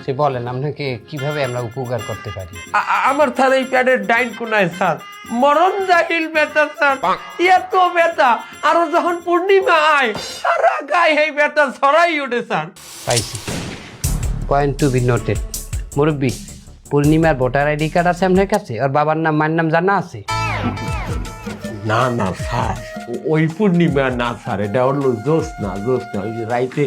সে বলেন আপনাকে কিভাবে আমরা উপকার করতে পারি। আমার স্যার এই প্যাডের ডাইন কোনায় স্যার মরণ জাহিল ব্যথা স্যার, এত ব্যথা আরো যখন পূর্ণিমা আয় সারা গায়ে এই ব্যথা ছড়াই ওঠে স্যার। পাইছি, পয়েন্ট টু বি নোটেড। মুরব্বী, পূর্ণিমার ভোটার আইডি কার্ড আছে আপনার কাছে? আর বাবার নাম মায়ের নাম জানা আছে? না না স্যার, ওই পূর্ণিমা না স্যার, এটা হলো জ্যোৎস্না। ওই যে রাইতে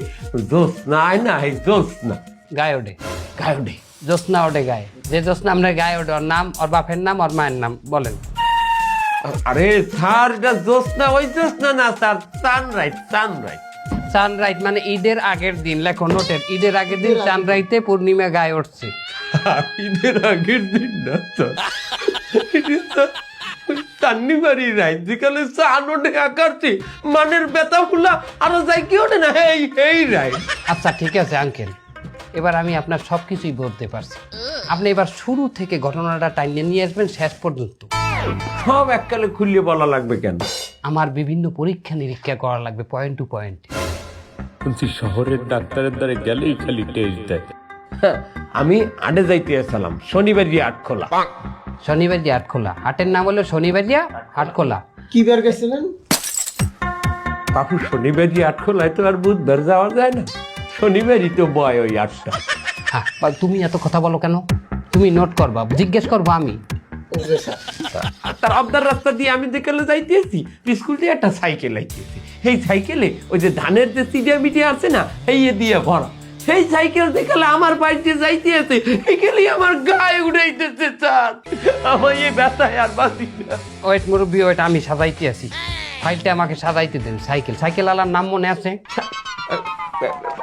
জ্যোৎস্না আয় না, এই জ্যোৎস্না গায়ে ওঠে, গায়ে ওঠে। জ্যোৎস্না ওঠে গায়ে, যে জ্যোৎস্না আপনার গায়ে ওঠে ওর নাম, ওর বাপের নাম, ওর মায়ের নাম বলেন। আরে স্যার, এটা জ্যোৎস্না, ওই জ্যোৎস্না না স্যার, সানরাইজ। সানরাইজ মানে ঈদের আগের দিন, লেখো নোটেড, ঈদের আগের দিন সানরাইজে পূর্ণিমা গায়ে উঠছে। ঈদের আগের দিন না স্যার, তান্নিবাড়ি রাইত যেখানে চান ওঠে আকারছি মানের ব্যথা ফুলা আরো যাই কি ওঠে না, এই রাইত। আচ্ছা ঠিক আছে আঙ্কেল, এবার আমি আপনার সব কিছুই বলতে পারছি। আপনি এবার শুরু থেকে ঘটনাটা টাইনে নিয়ে আসবেন শেষ পর্যন্ত। সব এককালে খুলিয়ে বলা লাগবে কেন? আমার বিভিন্ন পরীক্ষা নিরীক্ষা করা লাগবে পয়েন্ট টু পয়েন্ট। শুনছি শহরের ডাক্তারের দ্বারে গেলেই খালি টেস্ট দেয়। আমি আডে যাইতে আসলাম, শনিবারই আট খোলা। শনিবারিয়া আটখোলা, হাটের নাম হলো শনিবারিয়া আটখোলা। কি বার গেছিলেন? বাপু শনিবারই আট খোলায় তো আর বুধবার যাওয়া যায় না, শনিবারই তো বয় ওই আটটা। হ্যাঁ, তুমি এত কথা বলো কেন? তুমি নোট করবা, জিজ্ঞেস করবো আমি। তার আবদার রাস্তা দিয়ে আমি যেখানে যাইতেছি স্কুল দিয়ে একটা সাইকেল আইতেছি, সেই সাইকেলে ওই যে ধানের যে সিডিয়া মিডিয়া আছে না, এই দিয়ে ভরা। সেই সাইকেল দেখালে আমার বাড়িতে যাইতে আছে, এইখানে আমার গায়ে উঠাইতেছে স্যার। আমার এই ব্যথায় আর বাঁচি না। ওয়েট মুরব্বী ওয়েট, আমি সাজাইতে আছি, ফাইলটা আমাকে সাজাইতে দেন। সাইকেল আলার নাম মনে আছে?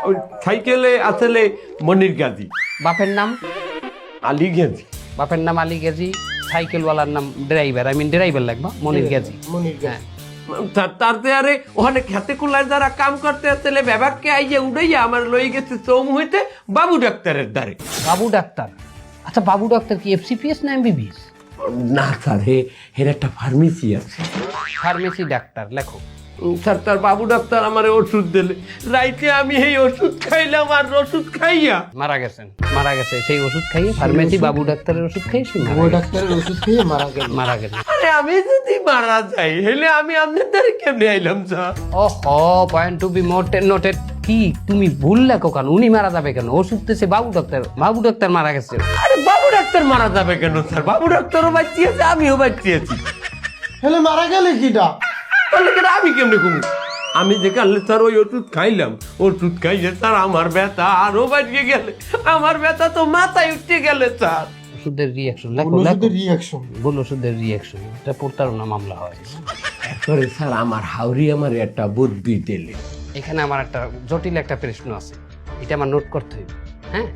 ওই সাইকেলে আসলে মনির গাজী, বাপের নাম? আলী গাজী। বাপের নাম আলী গেজি, সাইকেলওয়ালার নাম ড্রাইভার, ড্রাইভার লাগবা মনির গেজি। মনির গাজী। তারতে আরে ওখানে খেতে কুলায় যারা কাম করতে আসলে ব্যাপারকে আইয়া উড়াইয়া আমার লই গেছে চৌম হইতে বাবু ডাক্তারের দ্বারে। বাবু ডাক্তার? আচ্ছা, বাবু ডাক্তার কি এফসিপিএস না এমবিবিএস? না স্যার, এর একটা ফার্মেসি আছে। ফার্মেসি ডাক্তার, লেখো। স্যার, তার বাবু ডাক্তার আমার ওষুধ দিলে, রাইতে আমি এই ওষুধ খাইলাম, আর ওষুধ খাইয়া মারা গেছে। সেই ওষুধ খাইয়ে, ফার্মেসি বাবু ডাক্তারের ওষুধ খাইয়ে সে ওই ডাক্তারের ওষুধ খেয়ে মারা গেল। আরে আমি যদি মারা যাই হেলে আমি আপনার দ্বারে কেমনে আইলাম স্যার? ওহো, পয়েন্ট টু বি নোটেড। কি তুমি ভুল লেখো কেন? উনি মারা যাবে কেন? ওষুধ দিয়েছে বাবু ডাক্তার মারা গেছে। আরে বাবু ডাক্তার মারা যাবে কেন স্যার? বাবু ডাক্তারও বাঁচিয়েছে, আমিও বাঁচিয়েছি। হেলে মারা গেলে কিটা? তাহলে কেন আমি কেমনে কমু? আমি যেখানে স্যার ওই ওষুধ খাইলাম, ওষুধ খাইছে স্যার আমার ব্যথা আরো বাড়িয়ে গেলে, আমার ব্যথা তো মাথায় উঠে গেলে স্যার। ওষুধের রিয়াকশন লেখো। রিয়াকশন, ভুল ওষুধের রিয়াকশন, এটা প্রতারণা মামলা হয়। এরপরে স্যার আমার হাওড়ি আমার একটা বুদ্ধি দিলে। এখানে আমার একটা জটিল একটা প্রশ্ন আছে, এটা আমার নোট করতে হবে। হ্যাঁ,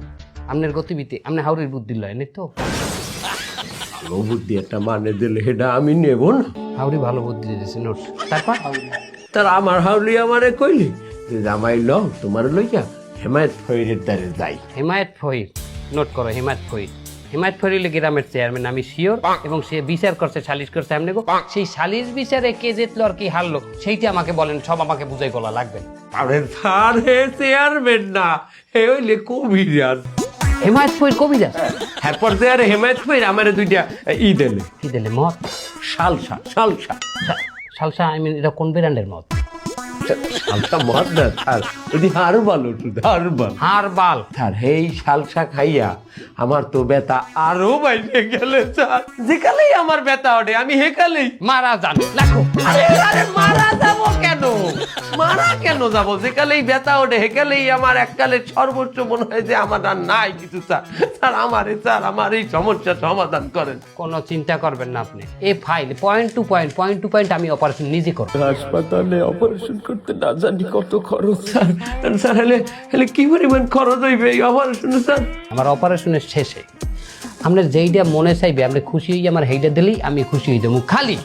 আপনার গতিবিধি, আপনি হাওড়ির বুদ্ধি লয় নি তো? ভালো বুদ্ধি একটা মানে দিলে সেটা আমি নেব না। হাওড়ি ভালো বুদ্ধি দিয়েছে, নোট। তারপর তার আমার হাওড়ি আমারে কইলি যে জামাই ল তোমার লইয়া হেমায়ত ফইরের দ্বারে যাই। হেমায়ত ফহির, নোট করো, হেমায়ত ফহির। হেমায়ত ফহির হইলে গ্রামের চেয়ারম্যান, আমি শিওর। এবং সে বিচার করছে, সালিশ করছে। আপনি সেই সালিশ বিচারে কে জিতলো আর কি হারলো সেইটা আমাকে বলেন, সব আমাকে বুঝাই বলা লাগবে। আরে স্যার, হে চেয়ারম্যান না, হে হইলে কবিরাজ। হেমায়ত ফহির কবিরাজ? এরপর যে আরে হেমায়ত ফইর আমারে দুইটা দিলে। কি দিলে? মদ? শালসা। সালসা? এটা কোন ব্র্যান্ডের মদ? শালসা মদ না স্যার, ওই হারবাল ওষুধ, হারবাল। স্যার এই শালসা খাইয়া আমার তো ব্যথা আরো বাইরে গেলে স্যার। যেকালেই আমার ব্যথা ওঠে আমি হেকালেই মারা যান, লেখো। আরে মারা যাবো কেন? মারা কেন যাবো? যেকালেই ব্যথা ওঠে হেকালেই আমার এককালে সর্বোচ্চ মনে হয় যে আমার আর নাই কিছু স্যার। স্যার আমার এই সমস্যার সমাধান করেন। কোনো চিন্তা করবেন না আপনি। এই ফাইল পয়েন্ট টু পয়েন্ট আমি অপারেশন নিজে করব। হাসপাতালে অপারেশন করতে না জানি কত খরচ। স্যার হেলে কি পরিমাণ খরচ হইবে এই অপারেশনে স্যার? আমার অপারেশনের শেষে আপনার যেইটা মনে চাইবে, আপনি খুশি হয়ে আমার সেইটা দিলেই আমি খুশি হয়ে যাবো। খালি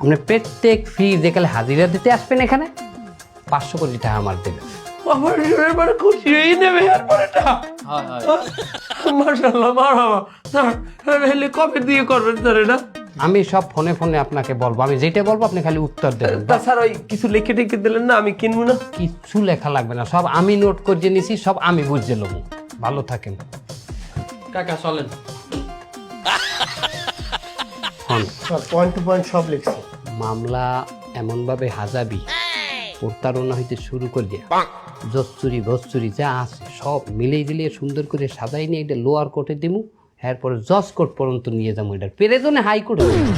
আপনি প্রত্যেক ফি যেকালে হাজিরা দিতে আসবেন এখানে 500 কোটি টাকা আমার দেবেন। অপারেশনের পরে খুশি হয়ে নেবে এরপরেটা? মাশাআল্লাহ, মারহাবা। স্যার হেলে কবে দিয়ে করবেন স্যার এটা? আমি সব ফোনে আপনাকে বলবো, আমি যেটা বলবো আপনি খালি উত্তর দেবেন। তা স্যার ওই কিছু লিখে টেখে দিলেন না, আমি কিনবো না? কিছু লেখা লাগবে না, সব আমি নোট করে নিছি, সব আমি বুঝে নেবো। ভালো থাকেন। কাকা চলেন। হন স্যার পয়েন্ট টু পয়েন্ট সব লিখছে। মামলা এমনভাবে হাজাবি প্রতারণা হইতে শুরু করিয়া জচ্চুরি ভচ্চুরি যা আছে সব মিলিয়ে দিলিয়ে সুন্দর করে সাজাই নিয়ে এটা লোয়ার কোর্টে দিমু, এরপরে জজ কোর্ট পর্যন্ত নিয়ে যাবো, এটার পেরেজনে হাইকোর্ট